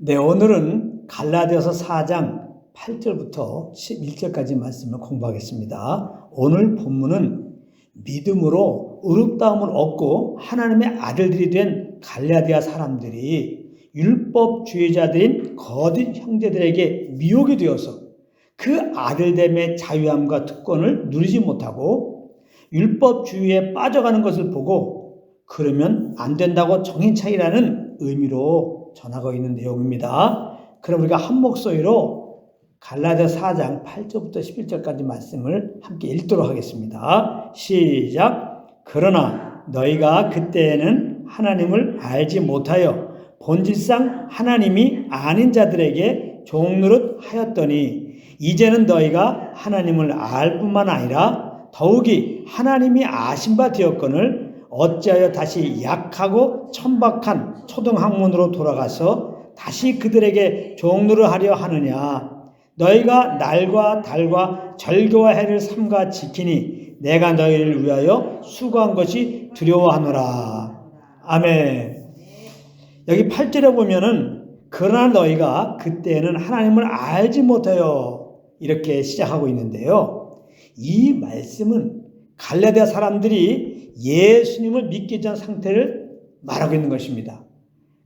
네, 오늘은 갈라디아서 4장 8절부터 11절까지 말씀을 공부하겠습니다. 오늘 본문은 믿음으로 의롭다함을 얻고 하나님의 아들들이 된 갈라디아 사람들이 율법주의자들인 거짓 형제들에게 미혹이 되어서 그 아들됨의 자유함과 특권을 누리지 못하고 율법주의에 빠져가는 것을 보고 그러면 안 된다고 정신 차리라는 의미로 전하고 있는 내용입니다. 그럼 우리가 한 목소리로 갈라디아 4장 8절부터 11절까지 말씀을 함께 읽도록 하겠습니다. 시작. 그러나 너희가 그때에는 하나님을 알지 못하여 본질상 하나님이 아닌 자들에게 종노릇 하였더니 이제는 너희가 하나님을 알 뿐만 아니라 더욱이 하나님이 아신 바 되었거늘 어찌하여 다시 약하고 천박한 초등학문으로 돌아가서 다시 그들에게 종노릇 하려 하느냐. 너희가 날과 달과 절기와 해를 삼가 지키니 내가 너희를 위하여 수고한 것이 두려워하노라. 아멘. 여기 8절에 보면은 그러나 너희가 그때는 하나님을 알지 못하여 이렇게 시작하고 있는데요. 이 말씀은 갈라디아 사람들이 예수님을 믿기 전 상태를 말하고 있는 것입니다.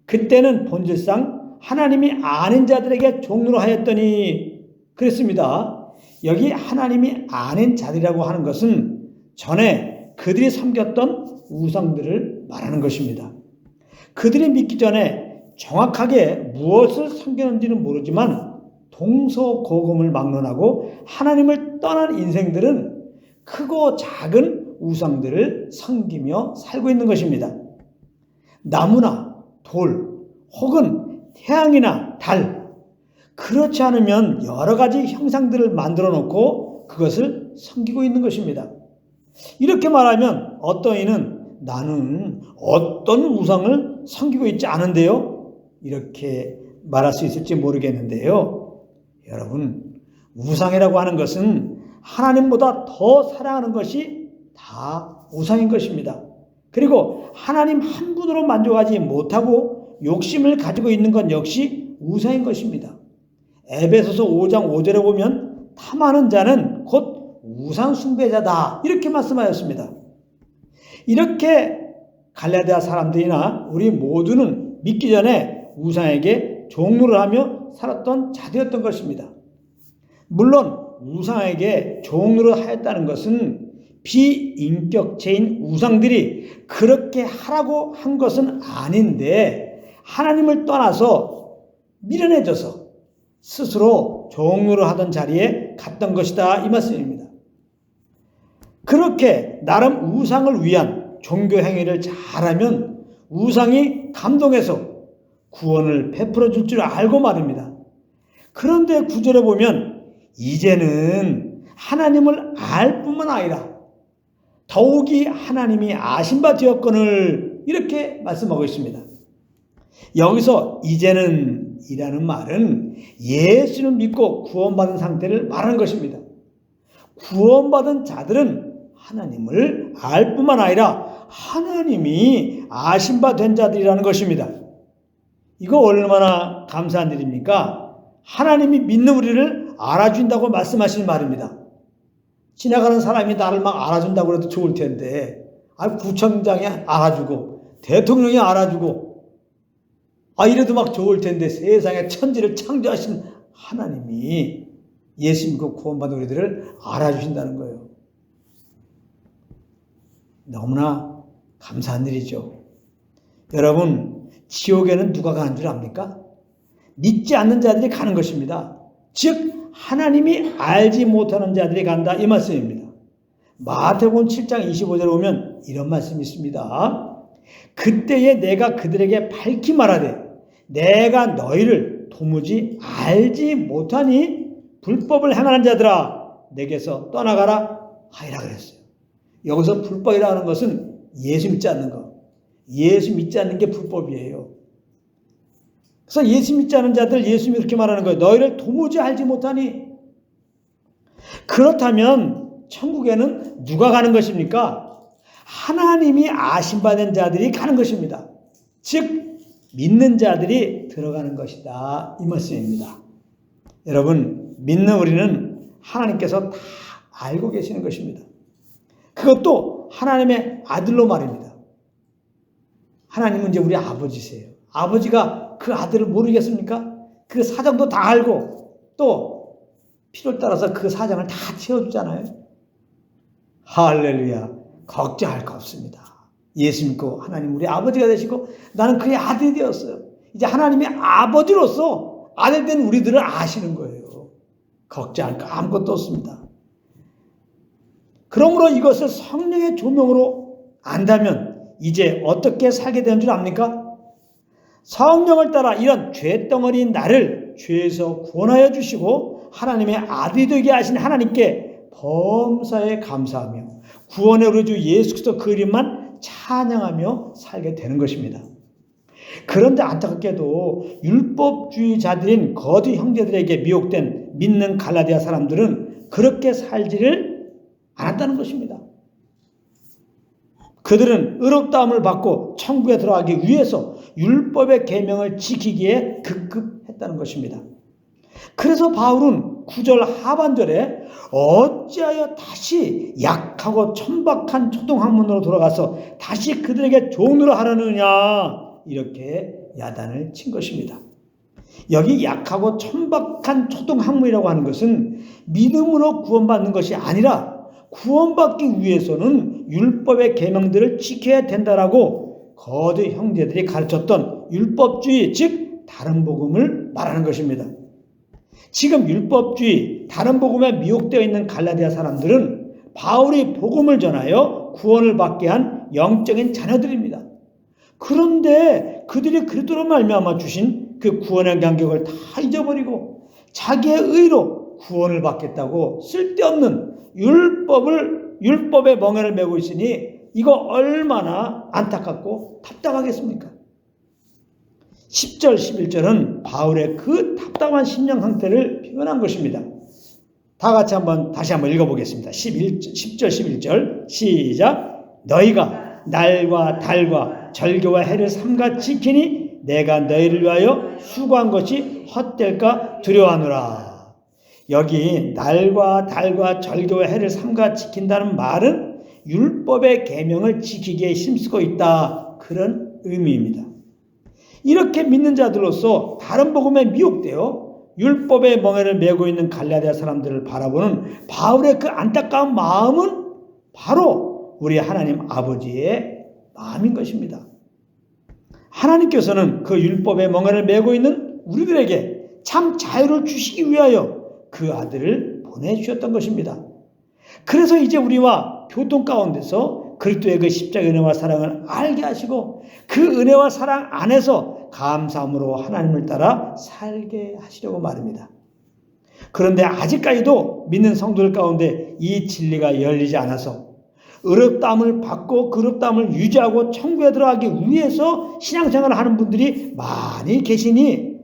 그때는 본질상 하나님이 아닌 자들에게 종노릇 하였더니 그랬습니다. 여기 하나님이 아닌 자들이라고 하는 것은 전에 그들이 섬겼던 우상들을 말하는 것입니다. 그들이 믿기 전에 정확하게 무엇을 섬겼는지는 모르지만 동서고금을 막론하고 하나님을 떠난 인생들은 크고 작은 우상들을 섬기며 살고 있는 것입니다. 나무나 돌 혹은 태양이나 달, 그렇지 않으면 여러 가지 형상들을 만들어 놓고 그것을 섬기고 있는 것입니다. 이렇게 말하면 어떤 이는 나는 어떤 우상을 섬기고 있지 않은데요? 이렇게 말할 수 있을지 모르겠는데요. 여러분, 우상이라고 하는 것은 하나님보다 더 사랑하는 것이 다 우상인 것입니다. 그리고 하나님 한 분으로 만족하지 못하고 욕심을 가지고 있는 것 역시 우상인 것입니다. 에베소서 5장 5절에 보면 탐하는 자는 곧 우상 숭배자다 이렇게 말씀하였습니다. 이렇게 갈라디아 사람들이나 우리 모두는 믿기 전에 우상에게 종노릇 하며 살았던 자들이었던 것입니다. 물론 우상에게 종노릇 하였다는 것은 비인격체인 우상들이 그렇게 하라고 한 것은 아닌데 하나님을 떠나서 미련해져서 스스로 종노릇 하던 자리에 갔던 것이다 이 말씀입니다. 그렇게 나름 우상을 위한 종교 행위를 잘하면 우상이 감동해서 구원을 베풀어 줄 줄 알고 말입니다. 그런데 9절에 보면 이제는 하나님을 알 뿐만 아니라 더욱이 하나님이 아신 바 되었거늘 이렇게 말씀하고 있습니다. 여기서 이제는 이라는 말은 예수를 믿고 구원받은 상태를 말하는 것입니다. 구원받은 자들은 하나님을 알 뿐만 아니라 하나님이 아신 바 된 자들이라는 것입니다. 이거 얼마나 감사한 일입니까? 하나님이 믿는 우리를 알아준다고 말씀하시는 말입니다. 지나가는 사람이 나를 막 알아준다고 해도 좋을 텐데, 구청장이 알아주고, 대통령이 알아주고, 이래도 막 좋을 텐데, 세상에 천지를 창조하신 하나님이 예수 믿고 구원받은 우리들을 알아주신다는 거예요. 너무나 감사한 일이죠. 여러분, 지옥에는 누가 가는 줄 압니까? 믿지 않는 자들이 가는 것입니다. 즉, 하나님이 알지 못하는 자들이 간다 이 말씀입니다. 마태복음 7장 25절에 보면 이런 말씀이 있습니다. 그때에 내가 그들에게 밝히 말하되 내가 너희를 도무지 알지 못하니 불법을 행하는 자들아 내게서 떠나가라 하리라 그랬어요. 여기서 불법이라는 것은 예수 믿지 않는 것. 예수 믿지 않는 게 불법이에요. 그래서 예수 믿지 않는 자들 예수님이 이렇게 말하는 거예요. 너희를 도무지 알지 못하니. 그렇다면 천국에는 누가 가는 것입니까? 하나님이 아신 바 된 자들이 가는 것입니다. 즉 믿는 자들이 들어가는 것이다. 이 말씀입니다. 여러분, 믿는 우리는 하나님께서 다 알고 계시는 것입니다. 그것도 하나님의 아들로 말입니다. 하나님은 이제 우리 아버지세요. 아버지가 그 아들을 모르겠습니까? 그 사정도 다 알고 또 필요에 따라서 그 사정을 다 채워주잖아요. 할렐루야. 걱정할 거 없습니다. 예수 믿고 하나님 우리 아버지가 되시고 나는 그의 아들이 되었어요. 이제 하나님의 아버지로서 아들 된 우리들을 아시는 거예요. 걱정할 거 아무것도 없습니다. 그러므로 이것을 성령의 조명으로 안다면 이제 어떻게 살게 되는 줄 압니까? 성령을 따라 이런 죄덩어리인 나를 죄에서 구원하여 주시고 하나님의 아들이 되게 하신 하나님께 범사에 감사하며 구원의 우리 주 예수 그리스도 그 이름만 찬양하며 살게 되는 것입니다. 그런데 안타깝게도 율법주의자들인 거짓 형제들에게 미혹된 믿는 갈라디아 사람들은 그렇게 살지를 않았다는 것입니다. 그들은 의롭다함을 받고 천국에 들어가기 위해서 율법의 계명을 지키기에 급급했다는 것입니다. 그래서 바울은 9절 하반절에 어찌하여 다시 약하고 천박한 초등학문으로 돌아가서 다시 그들에게 종노릇 하려느냐 이렇게 야단을 친 것입니다. 여기 약하고 천박한 초등학문이라고 하는 것은 믿음으로 구원받는 것이 아니라 구원받기 위해서는 율법의 계명들을 지켜야 된다라고 거짓 형제들이 가르쳤던 율법주의, 즉 다른 복음을 말하는 것입니다. 지금 율법주의, 다른 복음에 미혹되어 있는 갈라디아 사람들은 바울이 복음을 전하여 구원을 받게 한 영적인 자녀들입니다. 그런데 그들이 그리스도로 말미암아 주신 그 구원의 간격을 다 잊어버리고 자기의 의로 구원을 받겠다고 쓸데없는 율법의 멍에를 메고 있으니 이거 얼마나 안타깝고 답답하겠습니까? 10절, 11절은 바울의 그 답답한 심령 상태를 표현한 것입니다. 다 같이 다시 한번 읽어보겠습니다. 10절, 11절 시작. 너희가 날과 달과 절교와 해를 삼가 지키니 내가 너희를 위하여 수고한 것이 헛될까 두려워하노라. 여기 날과 달과 절교와 해를 삼가 지킨다는 말은 율법의 계명을 지키기에 힘쓰고 있다. 그런 의미입니다. 이렇게 믿는 자들로서 다른 복음에 미혹되어 율법의 멍에를 메고 있는 갈라디아 사람들을 바라보는 바울의 그 안타까운 마음은 바로 우리 하나님 아버지의 마음인 것입니다. 하나님께서는 그 율법의 멍에를 메고 있는 우리들에게 참 자유를 주시기 위하여 그 아들을 보내주셨던 것입니다. 그래서 이제 우리와 교통 가운데서 그리스도의 그 십자가 은혜와 사랑을 알게 하시고 그 은혜와 사랑 안에서 감사함으로 하나님을 따라 살게 하시려고 말입니다. 그런데 아직까지도 믿는 성도들 가운데 이 진리가 열리지 않아서 의롭다함을 받고 그 의롭다함을 유지하고 천국에 들어가기 위해서 신앙생활을 하는 분들이 많이 계시니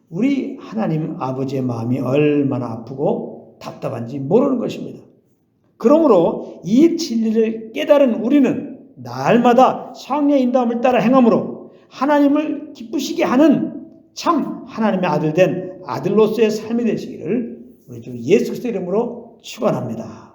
우리 하나님 아버지의 마음이 얼마나 아프고 답답한지 모르는 것입니다. 그러므로 이 진리를 깨달은 우리는 날마다 성령의 인도함을 따라 행함으로 하나님을 기쁘시게 하는 참 하나님의 아들 된 아들로서의 삶이 되시기를 우리 주 예수 그리스도 이름으로 축원합니다.